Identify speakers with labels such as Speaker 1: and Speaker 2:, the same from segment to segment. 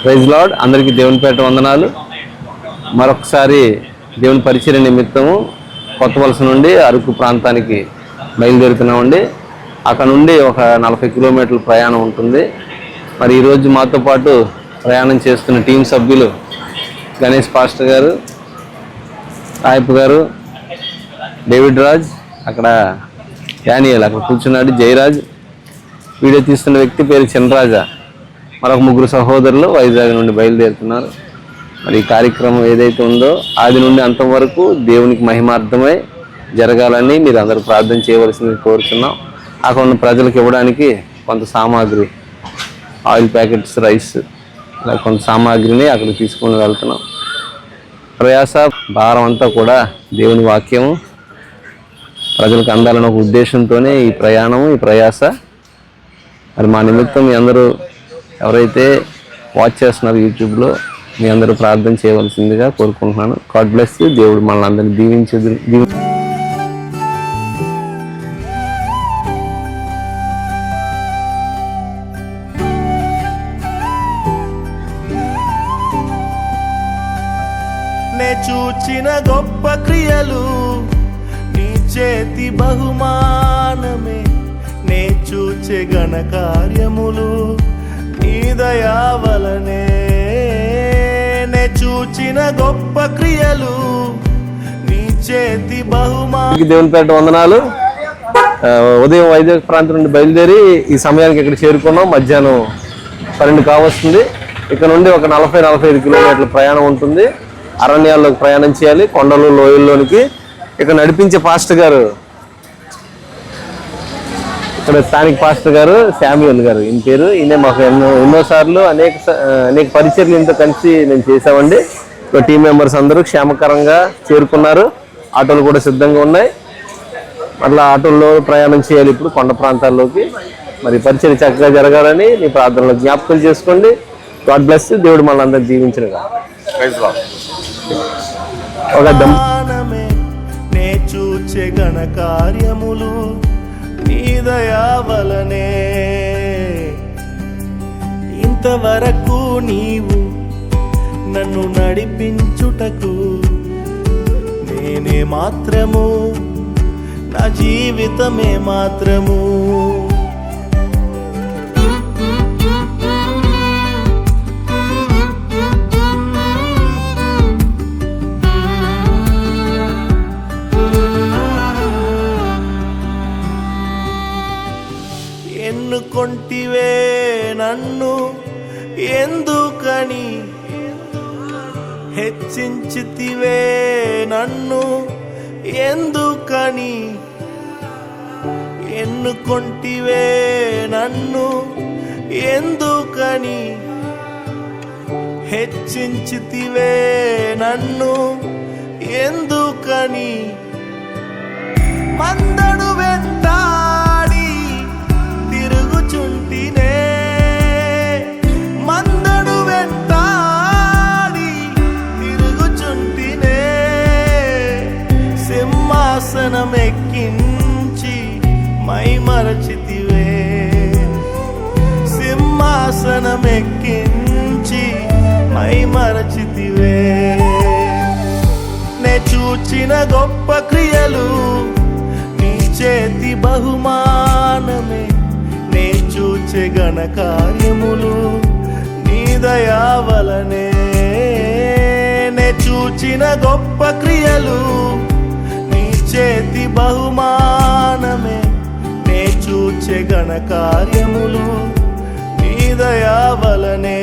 Speaker 1: Praise lord. అందరికీ దేవుని పేట వందనాలు. మరొకసారి దేవుని పరిచర్య నిమిత్తము కొత్త వలస నుండి అరకు ప్రాంతానికి బయలుదేరుతున్నామండి. అక్కడ నుండి ఒక 40 కిలోమీటర్ల ప్రయాణం ఉంటుంది. మరి ఈరోజు మాతో పాటు ప్రయాణం చేస్తున్న టీం సభ్యులు గణేష్ పాస్టర్ గారు, సాయిప్ గారు, డేవిడ్ రాజ్, అక్కడ యానియల్ అక్కడ కూర్చున్నాడు, జయరాజ్, వీడియో తీస్తున్న వ్యక్తి పేరు చినరాజా, మరొక 3 సహోదరులు వైజాగ్ నుండి బయలుదేరుతున్నారు. మరి ఈ కార్యక్రమం ఏదైతే ఉందో ఆది నుండి అంతం వరకు దేవునికి మహిమార్థమై జరగాలని మీరు అందరూ ప్రార్థన చేయవలసింది కోరుతున్నాం. అక్కడ ఉన్న ప్రజలకు ఇవ్వడానికి కొంత సామాగ్రి, ఆయిల్ ప్యాకెట్స్, రైస్, ఇలా కొంత సామాగ్రిని అక్కడికి తీసుకొని వెళ్తున్నాం. ప్రయాస భారం అంతా కూడా దేవుని వాక్యము ప్రజలకు అందాలన్న ఒక ఉద్దేశంతోనే ఈ ప్రయాణము, ఈ ప్రయాస. మరి మా నిమిత్తం మీ అందరూ ఎవరైతే వాచ్ చేస్తున్నారు యూట్యూబ్లో, మీ అందరూ ప్రార్థన చేయవలసిందిగా కోరుకుంటున్నాను. God bless you. దేవుడు మనల్ని అందరినీ దీవించదు.
Speaker 2: నే చూచిన గొప్ప క్రియలు నీ చేతి బహుమానమే, నే చూచే ఘన కార్యములు నీ దయా వలనే. నే చూచిన గొప్ప క్రియలు నీ చేతి బహుమానం.
Speaker 1: దేవుని పేట వందనాలు. ఉదయం వైజాగ్ ప్రాంతం నుండి బయలుదేరి ఈ సమయానికి ఇక్కడ చేరుకున్నాం. మధ్యాహ్నం 12 కావస్తుంది. ఇక్కడ నుండి ఒక 40-45 కిలోమీటర్ల ప్రయాణం ఉంటుంది. అరణ్యాల్లోకి ప్రయాణం చేయాలి, కొండలు లోయల్లోనికి. ఇక్కడ నడిపించే పాస్టర్ గారు, ఇక్కడ స్థానిక పాస్టర్ గారు శామ్యూల్ గారు, ఈయన పేరు. ఈయన మాకు ఎన్నోసార్లు అనేక పరిచర్లు ఇంత కలిసి నేను చేసామండి. టీం మెంబర్స్ అందరూ క్షేమకరంగా చేరుకున్నారు. ఆటోలు కూడా సిద్ధంగా ఉన్నాయి. అట్లా ఆటోల్లో ప్రయాణం చేయాలి ఇప్పుడు కొండ ప్రాంతాల్లోకి. మరి పరిచర్య చక్కగా జరగాలని మీ ప్రార్థనలో జ్ఞాపకం చేసుకోండి. God bless. దేవుడు మళ్ళీ అందరూ దీవించినగా. ఒక
Speaker 2: నే చూచే ఘన కార్యములు నీ దయా వలనే. ఇంతవరకు నీవు నన్ను నడిపించుటకు నేనే మాత్రము, నా జీవితమే మాత్రము. ఎన్నుకొంటివే నన్ను ఎందుకని, హెచ్చించితివే నన్ను ఎందుకని. ఎన్నుకొంటివే నన్ను ఎందుకని, హెచ్చించితివే నన్ను ఎందుకని. మందడు వెంటాడి తిరుగుచుంటినే, మందడు వెంటాడి తిరుగుచుంటినే. సింహాసనం ఎక్కించి మైమరచితివే, సింహాసనం ఎక్కించి మైమరచితివే. నే చూచిన గొప్ప క్రియలు నీ చేతి బహుమానమే, నే చూచే ఘన కార్యములు నీ దయా వలనే. నే చూచిన గొప్ప క్రియలు నీ చేతి బహుమానమే, నే చూచే ఘన కార్యములు నీ దయా వలనే.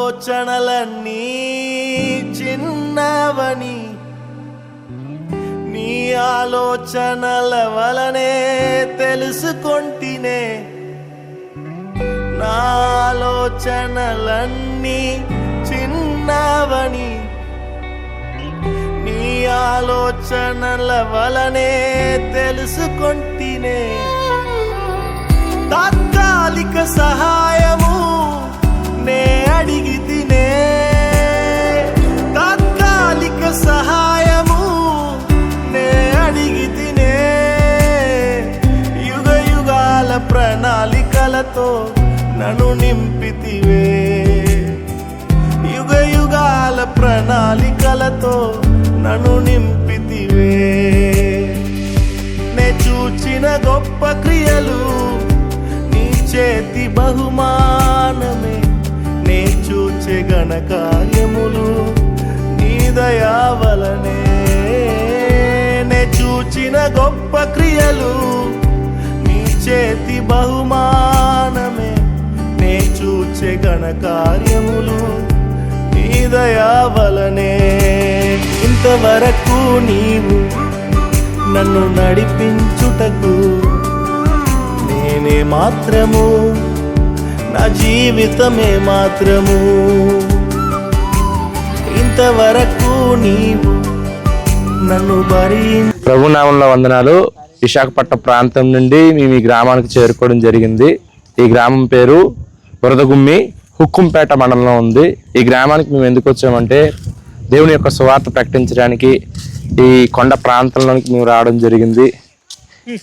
Speaker 2: ఆలోచనలన్నీ చిన్నవని నీ ఆలోచనల వలనే తెలుసుకొంటినే నా ఆలోచనలన్నీ చిన్నవని నీ ఆలోచనల వలనే తెలుసుకొంటినే తాత్కాలిక సహాయము నే అడిగి తినే తాత్కాలిక సహాయము నే అడిగి తినే యుగ యుగాల ప్రణాళికలతో నన్ను నింపితివే యుగ యుగాల ప్రణాళికలతో నన్ను నింపితివే నే చూచిన గొప్ప క్రియలు నీ చేతి బహుమానమే నే చూచే ఘన కార్యములు నీ దయా వలనే నే చూచిన గొప్ప క్రియలు నీ చేతి బహుమానమే నే చూచే ఘన కార్యములు నీ దయా వలనే ఇంతవరకు నీవు నన్ను నడిపించుటకు నేనే మాత్రము నా జీవితమే మాత్రము ఇంతవరకు నీవు నన్ను
Speaker 3: ప్రభు నామంలో వందనాలు. విశాఖపట్నం ప్రాంతం నుండి మేము ఈ గ్రామానికి చేరుకోవడం జరిగింది. ఈ గ్రామం పేరు బురదగుమ్మి, హుక్కుంపేట మండలంలో ఉంది. ఈ గ్రామానికి మేము ఎందుకు వచ్చామంటే దేవుని యొక్క సువార్త ప్రకటించడానికి ఈ కొండ ప్రాంతంలోనికి మేము రావడం జరిగింది.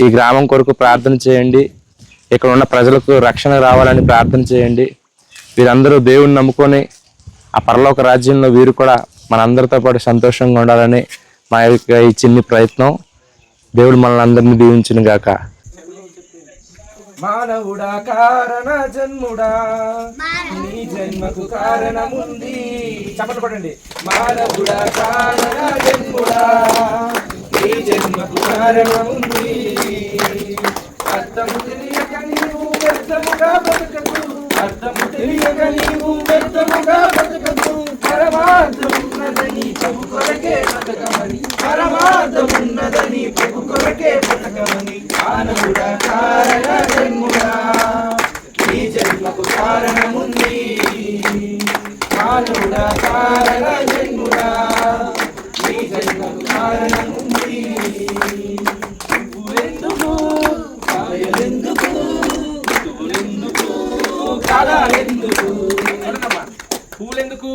Speaker 3: ఈ గ్రామం కొరకు ప్రార్థన చేయండి. ఇక్కడ ఉన్న ప్రజలకు రక్షణ రావాలని ప్రార్థన చేయండి. వీరందరూ దేవుని నమ్ముకొని ఆ పరలోక రాజ్యంలో వీరు కూడా మనందరితో పాటు సంతోషంగా ఉండాలని మా యొక్క ఈ చిన్ని ప్రయత్నం. దేవుడు మనల్ని అందరినీ దీవించును గాక.
Speaker 4: మానవుడా కారణ జన్ముడా నీ జన్మకు కారణముంది. చప్పట్లు కొట్టండి. మానవుడా కారణ జన్ముడా నీ జన్మకు కారణముంది. అర్థము తెలియక నీవు వ్యర్థముగా బతుకకు, అర్థము తెలియక నీవు వ్యర్థముగా బతుకకు. పరమార్థమున్నదని ప్రభు కొరకే బతకమని, పరమార్థమున్నదని ప్రభు కొరకే బతకమని. మానవుడా కారణ జన్ముడా నీ జన్మకు కారణముంది. మానవుడా కారణ జన్ముడా నీ జన్మకు కారణముంది. పువ్వులెందుకు కాయలెందుకు, పువ్వులెందుకు కాలాలెందుకు. పువ్వులెందుకు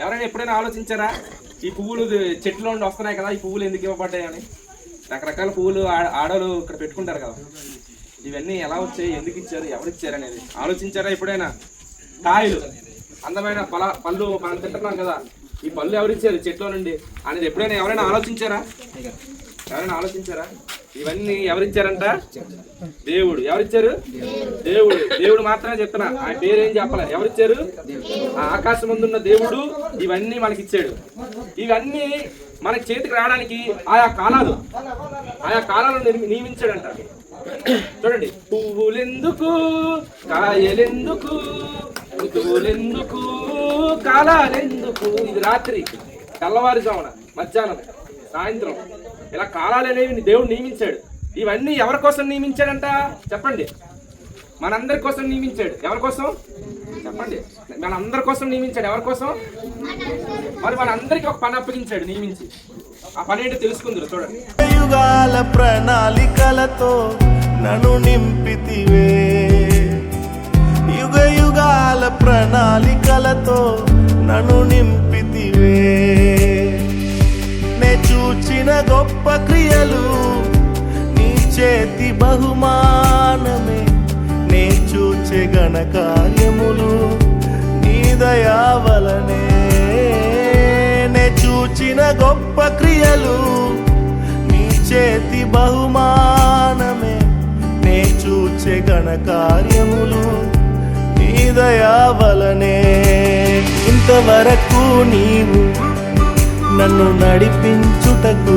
Speaker 4: ఎవరైనా ఎప్పుడైనా ఆలోచించారా? ఈ పువ్వులు చెట్లో నుండి వస్తున్నాయి కదా, ఈ పువ్వులు ఎందుకు ఇవ్వబడ్డాయి అని. రకరకాల పువ్వులు ఆడవాళ్ళు ఇక్కడ పెట్టుకుంటారు కదా, ఇవన్నీ ఎలా వచ్చాయి, ఎందుకు ఇచ్చారు, ఎవరు ఇచ్చారు అనేది ఆలోచించారా ఎప్పుడైనా? కాయలు, అందమైన పళ్ళు మనం తింటున్నాం కదా, ఈ పళ్ళు ఎవరిచ్చారు చెట్లో నుండి అనేది ఎప్పుడైనా ఎవరైనా ఆలోచించారా? ఎవరైనా ఆలోచించారా? ఇవన్నీ ఎవరిచ్చారంట? దేవుడు. ఎవరిచ్చారు? దేవుడు. దేవుడు మాత్రమే చెప్తున్నా, ఆయన పేరేం చెప్పలే. ఎవరిచ్చారు? ఆకాశం ముందున్న దేవుడు ఇవన్నీ మనకి ఇచ్చాడు. ఇవన్నీ మనకి చేతికి రావడానికి ఆయా కాలాలను నియమించాడంట. చూడండి, పువ్వులెందుకు కాయలెందుకు, ఋతువులెందుకు కాలాలెందుకు. ఇది రాత్రి, తెల్లవారుజామున, మధ్యాహ్నం, సాయంత్రం, ఇలా కాలాలు అనేవి దేవుడు నియమించాడు. ఇవన్నీ ఎవరి కోసం నియమించాడంట చెప్పండి? మనందరి కోసం నియమించాడు. ఎవరి కోసం చెప్పండి? మనందరి కోసం నియమించాడు. ఎవరి కోసం? మరి మనందరికి ఒక పని అప్పగించాడు నియమించి. ఆ పని ఏంటో తెలుసుకుందరు. చూడండి.
Speaker 2: యుగాల ప్రణాళికలతో నన్ను నింపితివే, యుగ యుగాల ప్రణాళికలతో నన్ను నింపితివే. నే చూచిన గొప్ప క్రియలు నీ చేతి బహుమానమే, నే చూచే ఘన కార్యములు నీ దయా వలనే. నే చూచిన గొప్ప క్రియలు నీ చేతి బహుమానమే, నే చూచే ఘన కార్యములు నీ దయా వలనే. ఇంతవరకు నీవు నన్ను నడిపించుటకు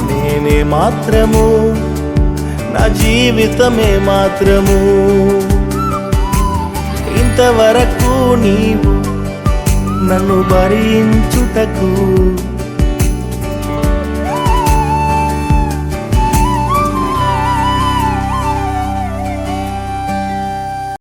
Speaker 2: నేనే మాత్రము, నా జీవితమే మాత్రము. ఎంతవరకు నీవు నన్ను భరించుటకు